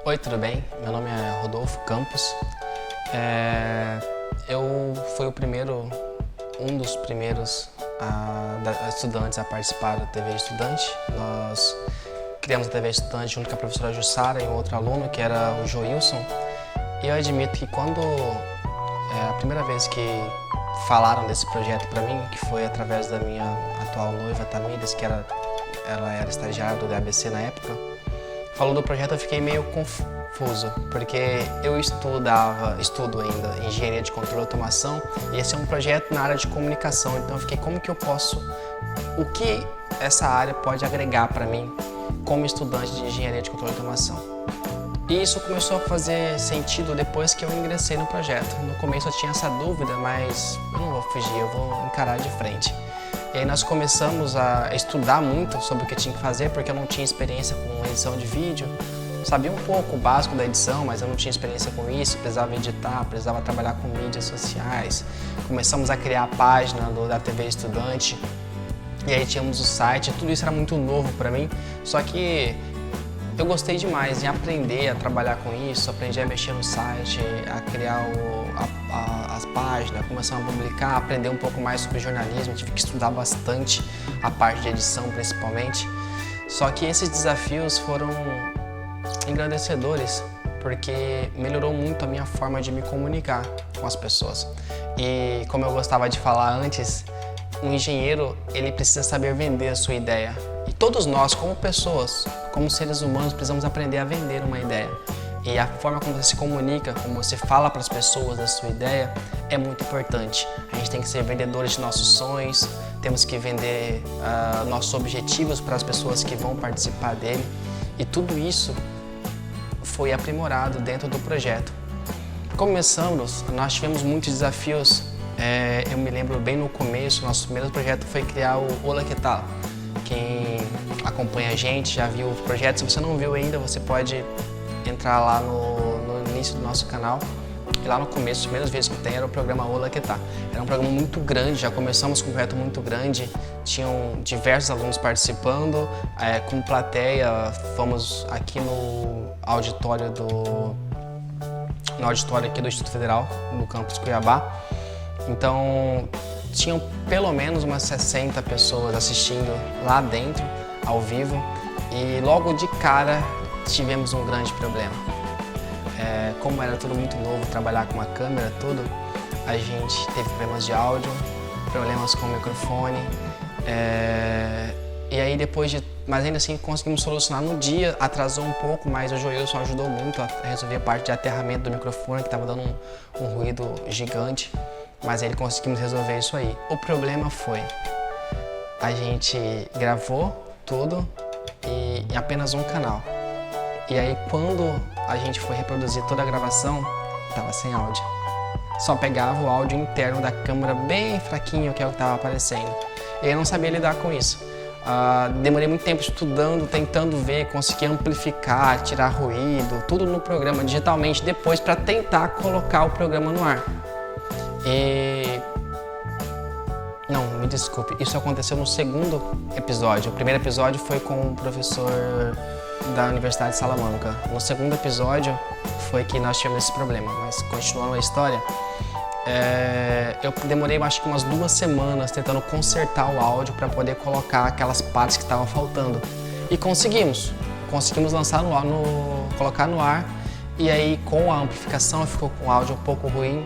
Oi, tudo bem? Meu nome é Rodolfo Campos. Eu fui um dos primeiros estudantes a participar da TV Estudante. Nós criamos a TV Estudante junto com a professora Jussara e um outro aluno, que era o Joilson. E eu admito que quando a primeira vez que falaram desse projeto para mim, que foi através da minha atual noiva, Tamires, ela era estagiária do DABC na época, falou do projeto, eu fiquei meio confuso, porque eu estudo ainda engenharia de controle e automação, e esse é um projeto na área de comunicação, então eu fiquei, o que essa área pode agregar para mim como estudante de engenharia de controle e automação? E isso começou a fazer sentido depois que eu ingressei no projeto. No começo eu tinha essa dúvida, mas eu não vou fugir, eu vou encarar de frente. E aí nós começamos a estudar muito sobre o que tinha que fazer, porque eu não tinha experiência com edição de vídeo. Sabia um pouco o básico da edição, mas eu não tinha experiência com isso, precisava editar, precisava trabalhar com mídias sociais. Começamos a criar a página da TV Estudante, e aí tínhamos o site, tudo isso era muito novo para mim, só que eu gostei demais em aprender a trabalhar com isso, aprendi a mexer no site, a criar as páginas, começamos a publicar, aprender um pouco mais sobre jornalismo, tive que estudar bastante a parte de edição principalmente. Só que esses desafios foram engrandecedores, porque melhorou muito a minha forma de me comunicar com as pessoas. E como eu gostava de falar antes, um engenheiro ele precisa saber vender a sua ideia. E todos nós, como pessoas, como seres humanos, precisamos aprender a vender uma ideia. E a forma como você se comunica, como você fala para as pessoas da sua ideia, é muito importante. A gente tem que ser vendedores de nossos sonhos, temos que vender nossos objetivos para as pessoas que vão participar dele. E tudo isso foi aprimorado dentro do projeto. Começamos, nós tivemos muitos desafios. Eu me lembro bem no começo, nosso primeiro projeto foi criar o Olá Que Tal. Quem acompanha a gente já viu o projeto, se você não viu ainda, você pode entrar lá no início do nosso canal. E lá no começo, as primeiras vezes que tem, era o programa Olá Que Tal. Era um programa muito grande, já começamos com um projeto muito grande, tinham diversos alunos participando, com plateia, fomos aqui no auditório aqui do Instituto Federal, no campus Cuiabá. Então, tinham pelo menos umas 60 pessoas assistindo lá dentro, ao vivo, e logo de cara tivemos um grande problema. Como era tudo muito novo, trabalhar com uma câmera, tudo, a gente teve problemas de áudio, problemas com o microfone, e aí mas ainda assim conseguimos solucionar no dia, atrasou um pouco, mas o Joilson ajudou muito a resolver a parte de aterramento do microfone, que estava dando um ruído gigante. Mas aí conseguimos resolver isso aí. O problema foi, a gente gravou tudo em apenas um canal. E aí quando a gente foi reproduzir toda a gravação, estava sem áudio. Só pegava o áudio interno da câmera bem fraquinho, que é o que estava aparecendo. E eu não sabia lidar com isso. Demorei muito tempo estudando, tentando ver, conseguir amplificar, tirar ruído, tudo no programa digitalmente depois para tentar colocar o programa no ar. Não, me desculpe, isso aconteceu no segundo episódio. O primeiro episódio foi com o professor da Universidade de Salamanca. No segundo episódio foi que nós tivemos esse problema, mas continuando a história, eu demorei acho que umas 2 semanas tentando consertar o áudio para poder colocar aquelas partes que estavam faltando. E conseguimos lançar colocar no ar, e aí com a amplificação ficou com o áudio um pouco ruim.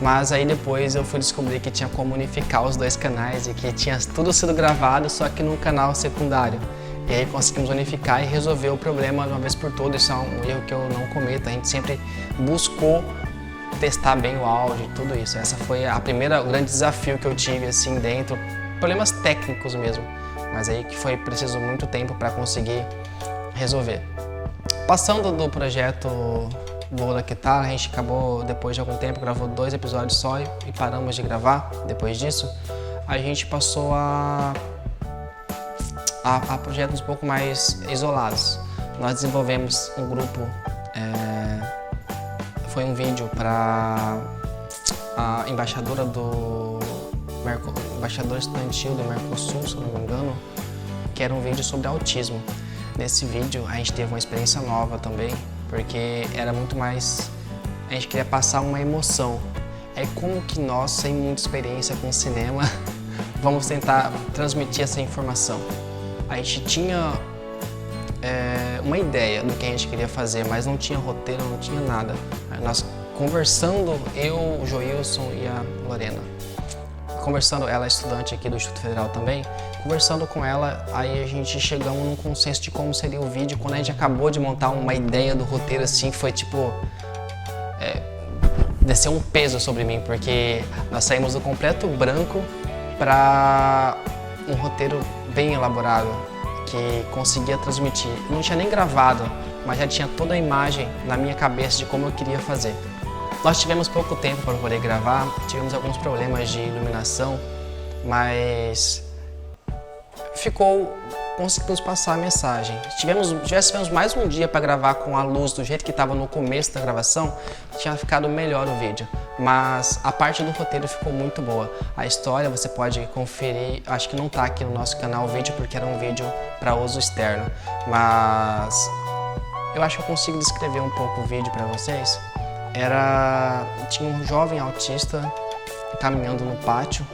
Mas aí depois eu fui descobrir que tinha como unificar os 2 canais e que tinha tudo sido gravado, só que num canal secundário. E aí conseguimos unificar e resolver o problema de uma vez por todas. Isso é um erro que eu não cometo. A gente sempre buscou testar bem o áudio e tudo isso. Essa foi o grande desafio que eu tive assim dentro. Problemas técnicos mesmo, mas aí que foi preciso muito tempo para conseguir resolver. Passando do projeto do Olá Que Tal, a gente acabou, depois de algum tempo, gravou 2 episódios só e paramos de gravar. Depois disso, a gente passou a projetos um pouco mais isolados. Nós desenvolvemos um grupo, foi um vídeo para a embaixadora estudantil do Mercosul, se não me engano, que era um vídeo sobre autismo. Nesse vídeo a gente teve uma experiência nova também, porque era muito mais, a gente queria passar uma emoção. É como que nós, sem muita experiência com cinema, vamos tentar transmitir essa informação. A gente tinha uma ideia do que a gente queria fazer, mas não tinha roteiro, não tinha nada. Nós conversando, eu, o Joilson e a Lorena, conversando, ela é estudante aqui do Instituto Federal também, conversando com ela, aí a gente chegamos num consenso de como seria o vídeo. Quando a gente acabou de montar uma ideia do roteiro, assim, foi tipo... desceu um peso sobre mim, porque nós saímos do completo branco para um roteiro bem elaborado, que conseguia transmitir. Eu não tinha nem gravado, mas já tinha toda a imagem na minha cabeça de como eu queria fazer. Nós tivemos pouco tempo para poder gravar, tivemos alguns problemas de iluminação, mas conseguimos passar a mensagem. Tivéssemos mais um dia para gravar com a luz do jeito que estava no começo da gravação, tinha ficado melhor o vídeo. Mas a parte do roteiro ficou muito boa. A história você pode conferir, acho que não está aqui no nosso canal o vídeo, porque era um vídeo para uso externo. Mas eu acho que eu consigo descrever um pouco o vídeo para vocês. Tinha um jovem autista caminhando no pátio,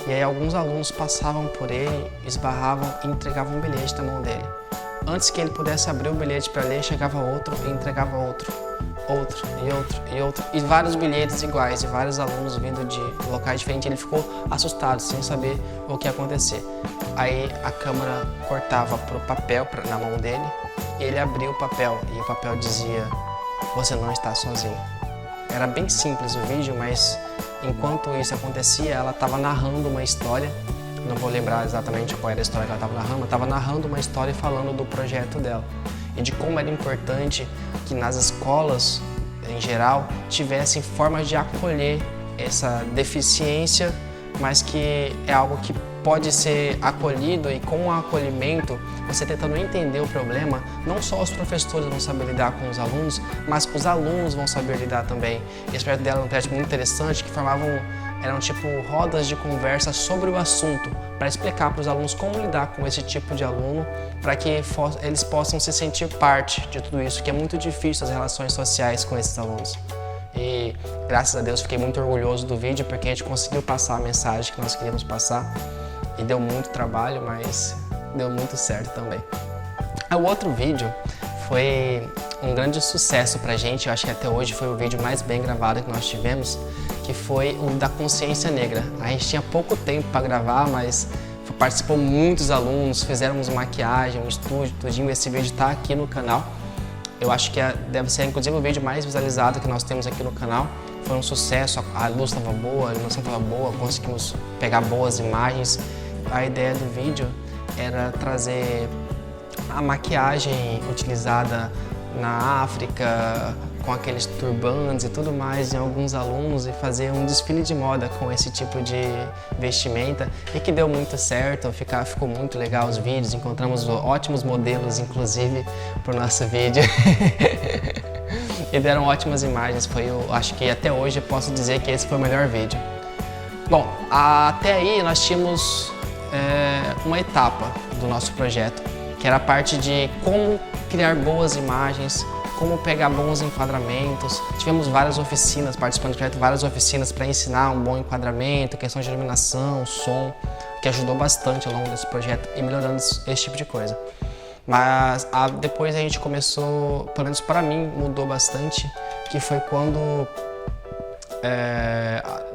e aí alguns alunos passavam por ele, esbarravam e entregavam um bilhete na mão dele. Antes que ele pudesse abrir o bilhete para ler, chegava outro e entregava outro, outro e outro e outro. E vários bilhetes iguais, e vários alunos vindo de locais diferentes. Ele ficou assustado, sem saber o que ia acontecer. Aí a câmera cortava pro papel na mão dele, e ele abriu o papel, e o papel dizia: "Você não está sozinho". Era bem simples o vídeo, mas enquanto isso acontecia, ela estava narrando uma história. Não vou lembrar exatamente qual era a história que ela estava narrando, mas estava narrando uma história e falando do projeto dela. E de como era importante que nas escolas, em geral, tivessem formas de acolher essa deficiência, mas que é algo que pode ser acolhido, e com o acolhimento, você tentando entender o problema, não só os professores vão saber lidar com os alunos, mas os alunos vão saber lidar também. E esse projeto dela era um projeto muito interessante, que eram tipo rodas de conversa sobre o assunto, para explicar para os alunos como lidar com esse tipo de aluno, para que eles possam se sentir parte de tudo isso, que é muito difícil as relações sociais com esses alunos. E graças a Deus fiquei muito orgulhoso do vídeo, porque a gente conseguiu passar a mensagem que nós queríamos passar. E deu muito trabalho, mas deu muito certo também. O outro vídeo foi um grande sucesso pra gente, eu acho que até hoje foi o vídeo mais bem gravado que nós tivemos, que foi o da consciência negra. A gente tinha pouco tempo para gravar, mas participou muitos alunos, fizemos maquiagem, um estúdio, tudinho. Esse vídeo tá aqui no canal. Eu acho que deve ser inclusive o vídeo mais visualizado que nós temos aqui no canal. Foi um sucesso, a luz estava boa, a iluminação estava boa, conseguimos pegar boas imagens. A ideia do vídeo era trazer a maquiagem utilizada na África, com aqueles turbantes e tudo mais em alguns alunos, e fazer um desfile de moda com esse tipo de vestimenta, e que deu muito certo, ficou muito legal os vídeos, encontramos ótimos modelos inclusive para o nosso vídeo. E deram ótimas imagens, acho que até hoje eu posso dizer que esse foi o melhor vídeo. Bom, até aí nós tínhamos uma etapa do nosso projeto, que era a parte de como criar boas imagens, como pegar bons enquadramentos. Tivemos várias oficinas, participando do projeto, várias oficinas para ensinar um bom enquadramento, questão de iluminação, som, que ajudou bastante ao longo desse projeto e melhorando esse tipo de coisa. Mas depois a gente começou, pelo menos para mim, mudou bastante, que foi quando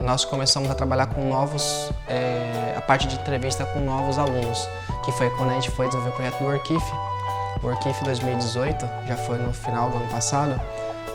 nós começamos a trabalhar com a parte de entrevista com novos alunos, que foi quando a gente foi desenvolver o projeto do Workif. O Workif 2018, já foi no final do ano passado.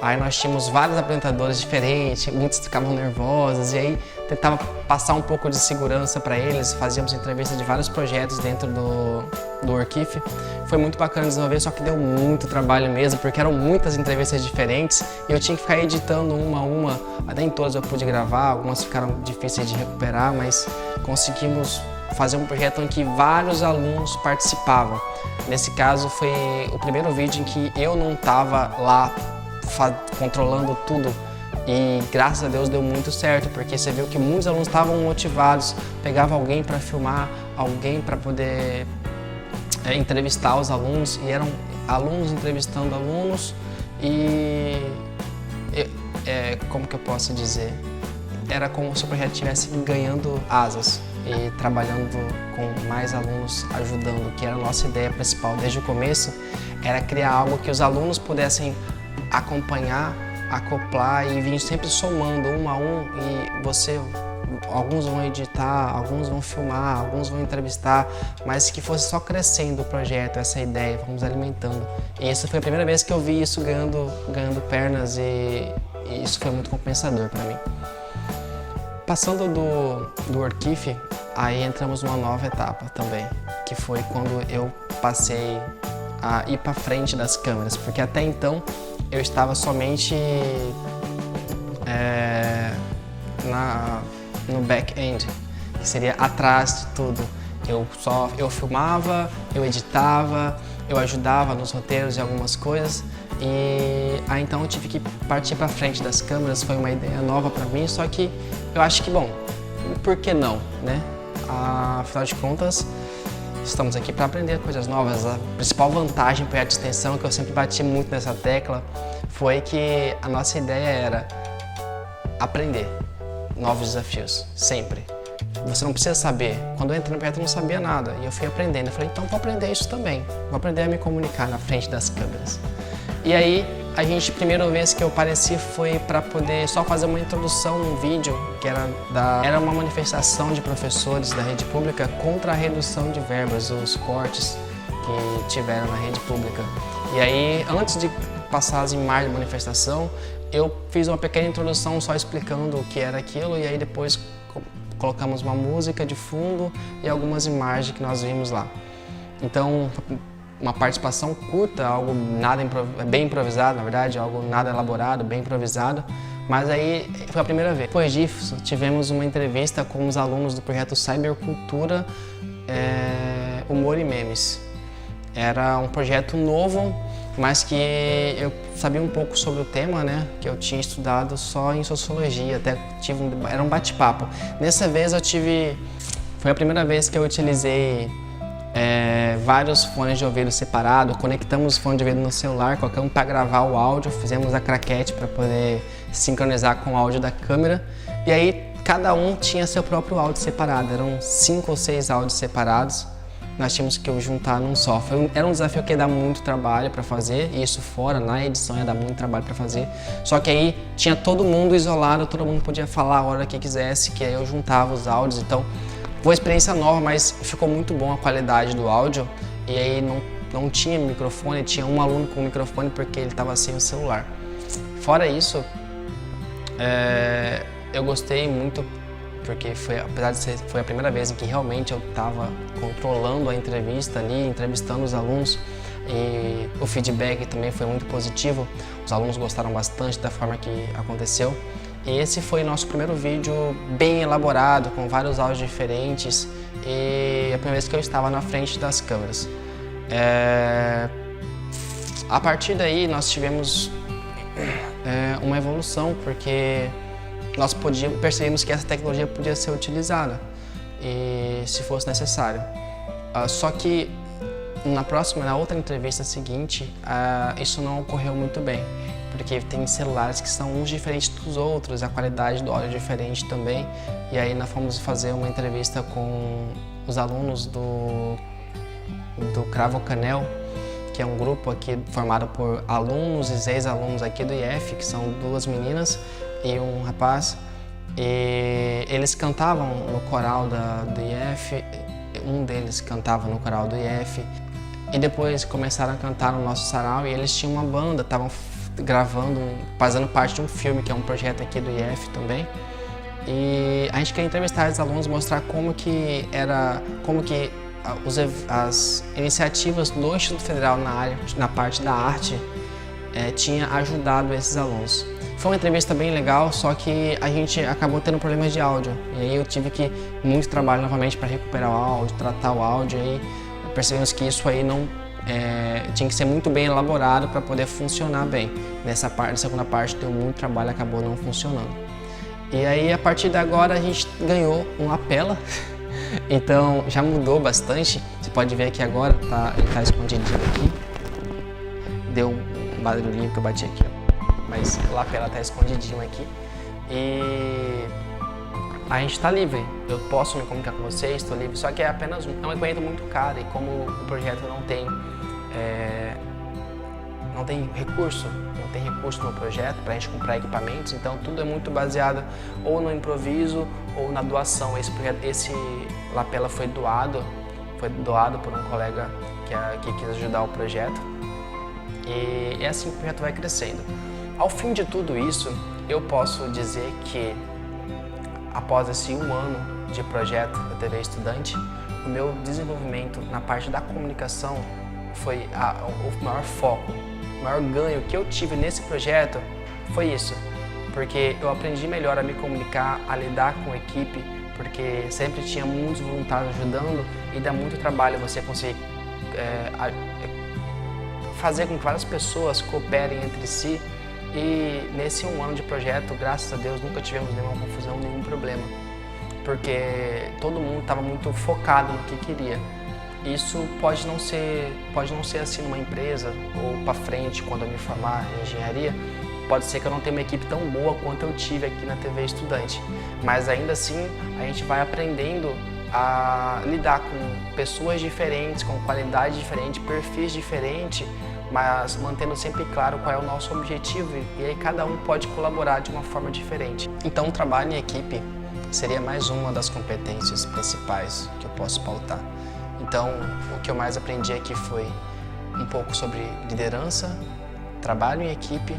Aí nós tínhamos vários apresentadores diferentes, muitos ficavam nervosos, e aí tentava passar um pouco de segurança para eles, fazíamos entrevistas de vários projetos dentro do Workif. Foi muito bacana desenvolver, só que deu muito trabalho mesmo, porque eram muitas entrevistas diferentes e eu tinha que ficar editando uma a uma. Nem todas eu pude gravar, algumas ficaram difíceis de recuperar, mas conseguimos fazer um projeto em que vários alunos participavam. Nesse caso foi o primeiro vídeo em que eu não estava lá controlando tudo, e graças a Deus deu muito certo, porque você viu que muitos alunos estavam motivados, pegava alguém para filmar, alguém para poder entrevistar os alunos, e eram alunos entrevistando alunos, e como que eu posso dizer? Era como se o projeto estivesse ganhando asas e trabalhando com mais alunos ajudando, que era a nossa ideia principal desde o começo, era criar algo que os alunos pudessem acompanhar, acoplar e vir sempre somando um a um, e alguns vão editar, alguns vão filmar, alguns vão entrevistar, mas que fosse só crescendo o projeto, essa ideia, vamos alimentando. E essa foi a primeira vez que eu vi isso ganhando pernas e isso foi muito compensador para mim. Passando do Workif, aí entramos numa nova etapa também, que foi quando eu passei a ir para frente das câmeras, porque até então eu estava somente no back-end, que seria atrás de tudo. Eu filmava, eu editava, eu ajudava nos roteiros e algumas coisas, e aí então eu tive que partir para frente das câmeras. Foi uma ideia nova para mim, só que eu acho que, bom, por que não, né? Afinal de contas, estamos aqui para aprender coisas novas. A principal vantagem do projeto de extensão, que eu sempre bati muito nessa tecla, foi que a nossa ideia era aprender novos desafios, sempre. Você não precisa saber. Quando eu entrei no projeto eu não sabia nada e eu fui aprendendo. Eu falei, então vou aprender isso também. Vou aprender a me comunicar na frente das câmeras. E aí, a primeira vez que eu apareci foi para poder só fazer uma introdução num vídeo que era uma manifestação de professores da rede pública contra a redução de verbas, os cortes que tiveram na rede pública. E aí, antes de passar as imagens da manifestação, eu fiz uma pequena introdução só explicando o que era aquilo, e aí depois colocamos uma música de fundo e algumas imagens que nós vimos lá. Então, uma participação curta, algo bem improvisado, na verdade, algo nada elaborado, bem improvisado, mas aí foi a primeira vez. Depois disso, tivemos uma entrevista com os alunos do projeto Cybercultura, Humor e Memes. Era um projeto novo, mas que eu sabia um pouco sobre o tema, né? Que eu tinha estudado só em sociologia, até era um bate-papo. Nessa vez foi a primeira vez que eu utilizei vários fones de ouvido separados, conectamos os fones de ouvido no celular, colocamos para gravar o áudio, fizemos a craquete para poder sincronizar com o áudio da câmera, e aí cada um tinha seu próprio áudio separado, eram 5 ou 6 áudios separados. Nós tínhamos que juntar num só. Era um desafio que ia dar muito trabalho para fazer, e isso fora, na edição ia dar muito trabalho para fazer. Só que aí tinha todo mundo isolado, todo mundo podia falar a hora que quisesse, que aí eu juntava os áudios. Então, foi uma experiência nova, mas ficou muito bom a qualidade do áudio. E aí não tinha microfone, tinha um aluno com microfone porque ele estava sem o celular. Fora isso, eu gostei muito, porque apesar de foi a primeira vez em que realmente eu estava controlando a entrevista ali, entrevistando os alunos, e o feedback também foi muito positivo. Os alunos gostaram bastante da forma que aconteceu. E esse foi nosso primeiro vídeo bem elaborado, com vários áudios diferentes, e a primeira vez que eu estava na frente das câmeras. A partir daí nós tivemos uma evolução, porque nós percebemos que essa tecnologia podia ser utilizada e se fosse necessário. Só que na outra entrevista seguinte, isso não ocorreu muito bem, porque tem celulares que são uns diferentes dos outros, a qualidade do áudio é diferente também. E aí nós fomos fazer uma entrevista com os alunos do Cravo Canel, que é um grupo aqui formado por alunos e ex-alunos aqui do IF, que são 2 meninas e um rapaz, e eles cantavam no coral do IF, um deles cantava no coral do IF, e depois começaram a cantar no nosso sarau, e eles tinham uma banda, estavam gravando, fazendo parte de um filme, que é um projeto aqui do IF também, e a gente queria entrevistar os alunos, mostrar como que as iniciativas do Instituto Federal na parte da arte tinha ajudado esses alunos. Foi uma entrevista bem legal, só que a gente acabou tendo problemas de áudio. E aí eu tive que muito trabalho novamente para recuperar o áudio, tratar o áudio. E aí percebemos que isso aí tinha que ser muito bem elaborado para poder funcionar bem. Nessa segunda parte deu muito trabalho, acabou não funcionando. E aí a partir de agora a gente ganhou um lapela. Então já mudou bastante. Você pode ver aqui agora, ele está escondidinho aqui. Deu barulhinho que eu bati aqui, ó. Mas a lapela tá escondidinho aqui. E a gente está livre, eu posso me comunicar com vocês, estou livre, só que é apenas um equipamento muito caro e como o projeto não tem recurso no projeto para a gente comprar equipamentos, então tudo é muito baseado ou no improviso ou na doação. Esse lapela foi doado por um colega que quis ajudar o projeto e é assim que o projeto vai crescendo. Ao fim de tudo isso, eu posso dizer que após esse 1 ano de projeto da TV Estudante, o meu desenvolvimento na parte da comunicação foi o maior foco, o maior ganho que eu tive nesse projeto foi isso, porque eu aprendi melhor a me comunicar, a lidar com a equipe, porque sempre tinha muitos voluntários ajudando e dá muito trabalho você conseguir fazer com que várias pessoas cooperem entre si. E nesse 1 ano de projeto, graças a Deus, nunca tivemos nenhuma confusão, nenhum problema, porque todo mundo estava muito focado no que queria. Isso pode não ser assim numa empresa ou para frente, quando eu me formar em engenharia, pode ser que eu não tenha uma equipe tão boa quanto eu tive aqui na TV Estudante, mas ainda assim a gente vai aprendendo a lidar com pessoas diferentes, com qualidade diferente, perfis diferentes, mas mantendo sempre claro qual é o nosso objetivo e aí cada um pode colaborar de uma forma diferente. Então o trabalho em equipe seria mais uma das competências principais que eu posso pautar. Então o que eu mais aprendi aqui foi um pouco sobre liderança, trabalho em equipe,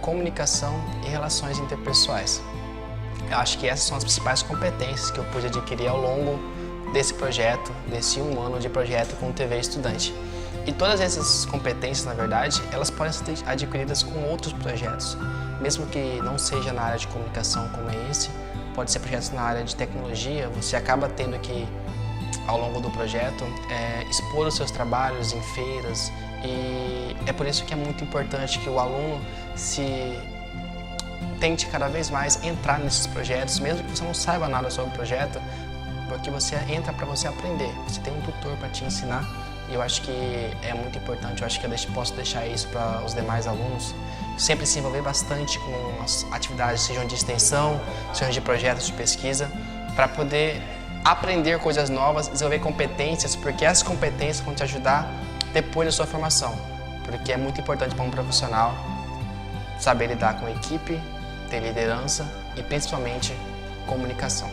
comunicação e relações interpessoais. Eu acho que essas são as principais competências que eu pude adquirir ao longo desse projeto, desse 1 ano de projeto com TV Estudante. E todas essas competências, na verdade, elas podem ser adquiridas com outros projetos. Mesmo que não seja na área de comunicação como é esse, pode ser projetos na área de tecnologia, você acaba tendo que, ao longo do projeto, expor os seus trabalhos em feiras. E é por isso que é muito importante que o aluno tente cada vez mais entrar nesses projetos, mesmo que você não saiba nada sobre o projeto, porque você entra para você aprender, você tem um tutor para te ensinar. E eu acho que é muito importante, eu acho que eu posso deixar isso para os demais alunos, sempre se envolver bastante com as atividades, sejam de extensão, sejam de projetos de pesquisa, para poder aprender coisas novas, desenvolver competências, porque essas competências vão te ajudar depois da sua formação, porque é muito importante para um profissional saber lidar com a equipe, ter liderança e principalmente comunicação.